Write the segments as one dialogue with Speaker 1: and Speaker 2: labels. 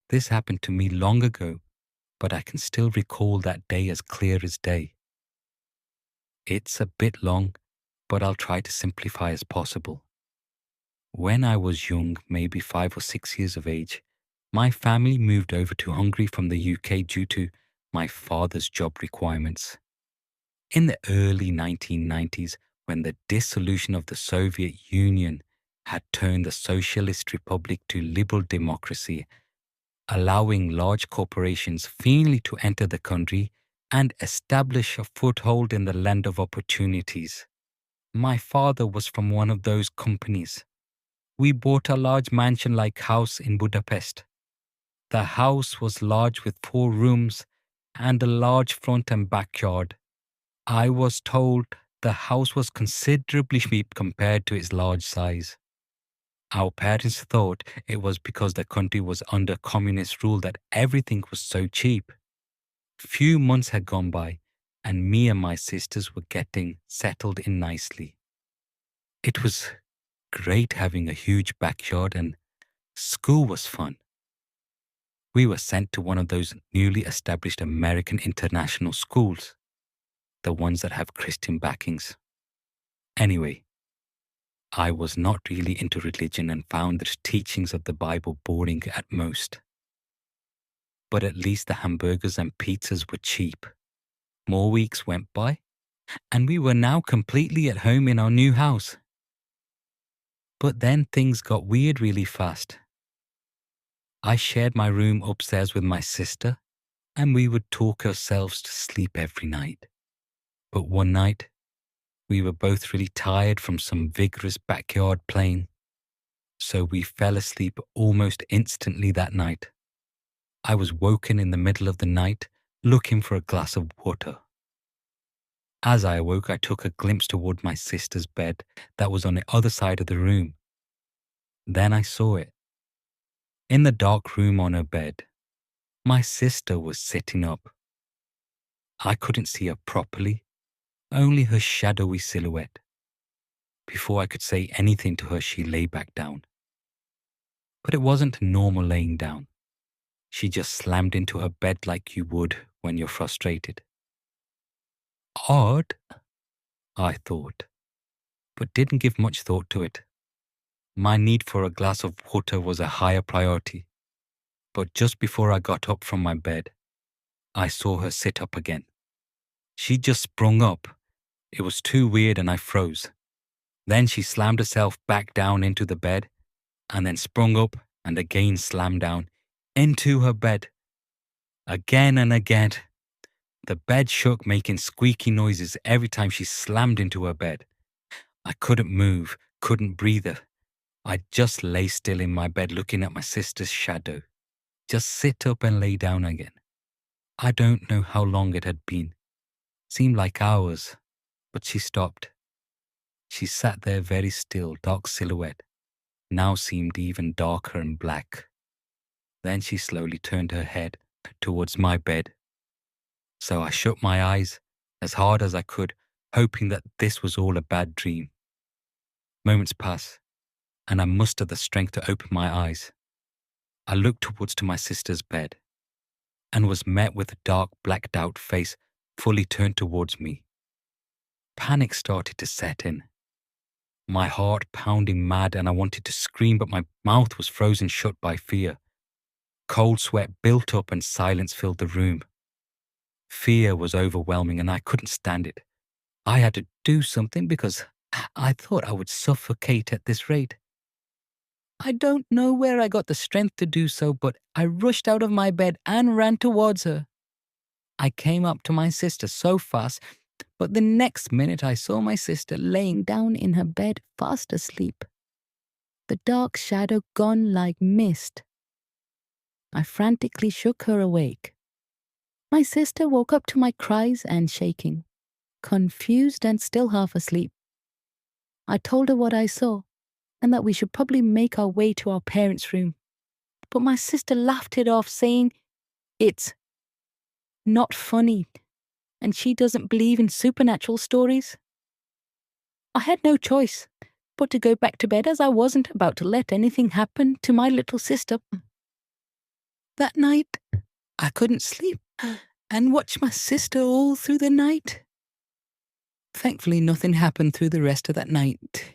Speaker 1: This happened to me long ago, but I can still recall that day as clear as day. It's a bit long, but I'll try to simplify as possible. When I was young, maybe 5 or 6 years of age, my family moved over to Hungary from the UK due to my father's job requirements. In the early 1990s, when the dissolution of the Soviet Union had turned the Socialist Republic to liberal democracy, allowing large corporations freely to enter the country and establish a foothold in the land of opportunities. My father was from one of those companies. We bought a large mansion-like house in Budapest. The house was large with 4 rooms and a large front and backyard. I was told the house was considerably cheap compared to its large size. Our parents thought it was because the country was under communist rule that everything was so cheap. Few months had gone by, and me and my sisters were getting settled in nicely. It was great having a huge backyard, and school was fun. We were sent to one of those newly established American international schools, the ones that have Christian backings. Anyway, I was not really into religion and found the teachings of the Bible boring at most. But at least the hamburgers and pizzas were cheap. More weeks went by, and we were now completely at home in our new house. But then things got weird really fast. I shared my room upstairs with my sister, and we would talk ourselves to sleep every night. But one night, we were both really tired from some vigorous backyard playing, so we fell asleep almost instantly that night. I was woken in the middle of the night looking for a glass of water. As I awoke, I took a glimpse toward my sister's bed that was on the other side of the room. Then I saw it. In the dark room on her bed, my sister was sitting up. I couldn't see her properly, only her shadowy silhouette. Before I could say anything to her, she lay back down. But it wasn't a normal laying down. She just slammed into her bed like you would when you're frustrated. Odd, I thought, but didn't give much thought to it. My need for a glass of water was a higher priority. But just before I got up from my bed, I saw her sit up again. She just sprung up. It was too weird and I froze. Then she slammed herself back down into the bed and then sprung up and again slammed down into her bed. Again and again. The bed shook, making squeaky noises every time she slammed into her bed. I couldn't move, couldn't breathe. I just lay still in my bed looking at my sister's shadow. Just sit up and lay down again. I don't know how long it had been. Seemed like hours, but she stopped. She sat there very still, dark silhouette, now seemed even darker and black. Then she slowly turned her head towards my bed. So I shut my eyes as hard as I could, hoping that this was all a bad dream. Moments pass, and I muster the strength to open my eyes. I looked towards to my sister's bed, and was met with a dark, blacked-out face fully turned towards me. Panic started to set in. My heart pounding mad, and I wanted to scream, but my mouth was frozen shut by fear. Cold sweat built up and silence filled the room. Fear was overwhelming and I couldn't stand it. I had to do something because I thought I would suffocate at this rate. I don't know where I got the strength to do so, but I rushed out of my bed and ran towards her. I came up to my sister so fast, but the next minute I saw my sister laying down in her bed fast asleep. The dark shadow gone like mist. I frantically shook her awake. My sister woke up to my cries and shaking, confused and still half asleep. I told her what I saw and that we should probably make our way to our parents' room. But my sister laughed it off, saying, "It's not funny, and she doesn't believe in supernatural stories." I had no choice but to go back to bed, as I wasn't about to let anything happen to my little sister. That night, I couldn't sleep and watched my sister all through the night. Thankfully, nothing happened through the rest of that night,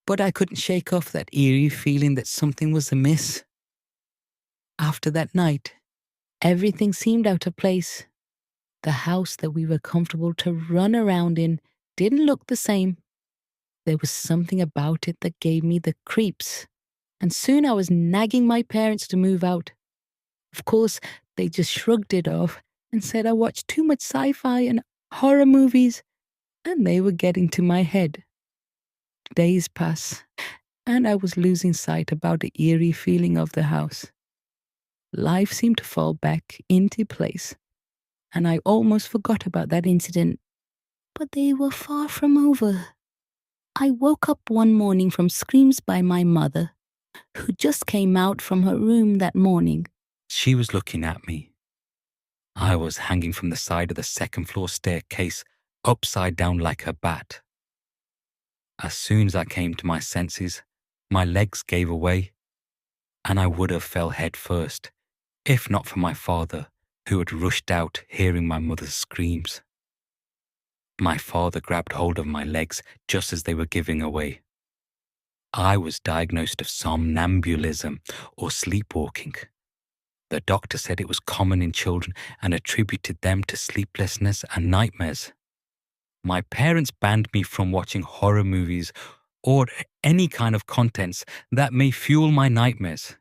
Speaker 1: but I couldn't shake off that eerie feeling that something was amiss. After that night, everything seemed out of place. The house that we were comfortable to run around in didn't look the same. There was something about it that gave me the creeps, and soon I was nagging my parents to move out. Of course, they just shrugged it off and said I watched too much sci-fi and horror movies, and they were getting to my head. Days passed, and I was losing sight about the eerie feeling of the house. Life seemed to fall back into place, and I almost forgot about that incident. But they were far from over. I woke up one morning from screams by my mother, who just came out from her room that morning. She was looking at me. I was hanging from the side of the second-floor staircase, upside down like a bat. As soon as I came to my senses, my legs gave away, and I would have fell head first, if not for my father, who had rushed out hearing my mother's screams. My father grabbed hold of my legs just as they were giving away. I was diagnosed of somnambulism or sleepwalking. The doctor said it was common in children and attributed them to sleeplessness and nightmares. My parents banned me from watching horror movies or any kind of contents that may fuel my nightmares.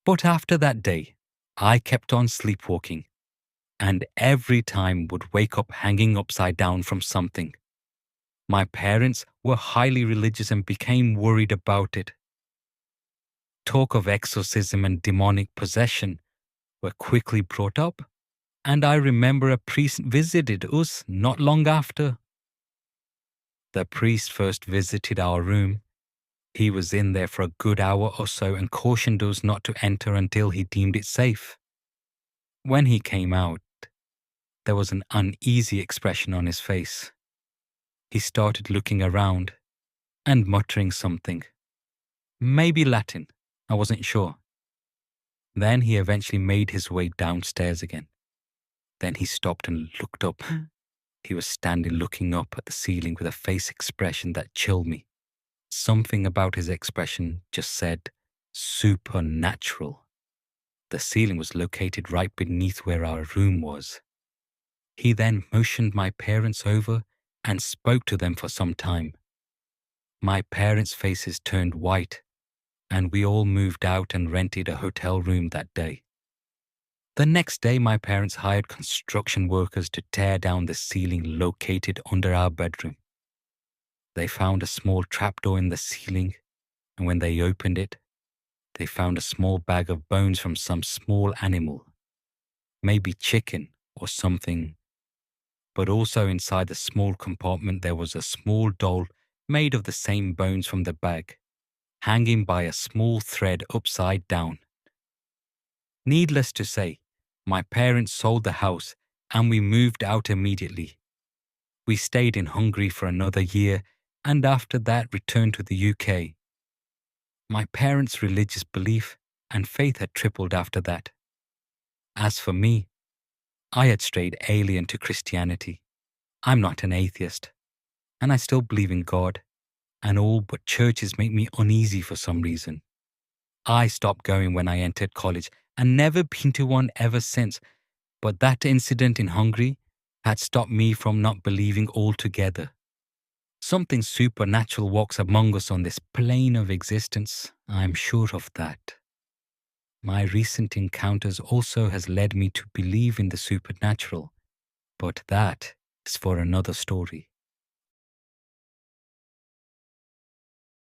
Speaker 1: But after that day, I kept on sleepwalking, and every time would wake up hanging upside down from something. My parents were highly religious and became worried about it. Talk of exorcism and demonic possession were quickly brought up, and I remember a priest visited us not long after. The priest first visited our room. He was in there for a good hour or so and cautioned us not to enter until he deemed it safe. When he came out, there was an uneasy expression on his face. He started looking around and muttering something. Maybe Latin, I wasn't sure. Then he eventually made his way downstairs again. Then he stopped and looked up. He was standing looking up at the ceiling with a face expression that chilled me. Something about his expression just said, supernatural. The ceiling was located right beneath where our room was. He then motioned my parents over and spoke to them for some time. My parents' faces turned white, and we all moved out and rented a hotel room that day. The next day, my parents hired construction workers to tear down the ceiling located under our bedroom. They found a small trapdoor in the ceiling, and when they opened it, they found a small bag of bones from some small animal, maybe chicken or something. But also inside the small compartment there was a small doll made of the same bones from the bag, hanging by a small thread upside down. Needless to say, my parents sold the house and we moved out immediately. We stayed in Hungary for another year and after that returned to the UK. My parents' religious belief and faith had tripled after that. As for me, I had strayed alien to Christianity. I'm not an atheist, and I still believe in God and all, but churches make me uneasy for some reason. I stopped going when I entered college and never been to one ever since, but that incident in Hungary had stopped me from not believing altogether. Something supernatural walks among us on this plane of existence, I'm sure of that. My recent encounters also has led me to believe in the supernatural, but that is for another story.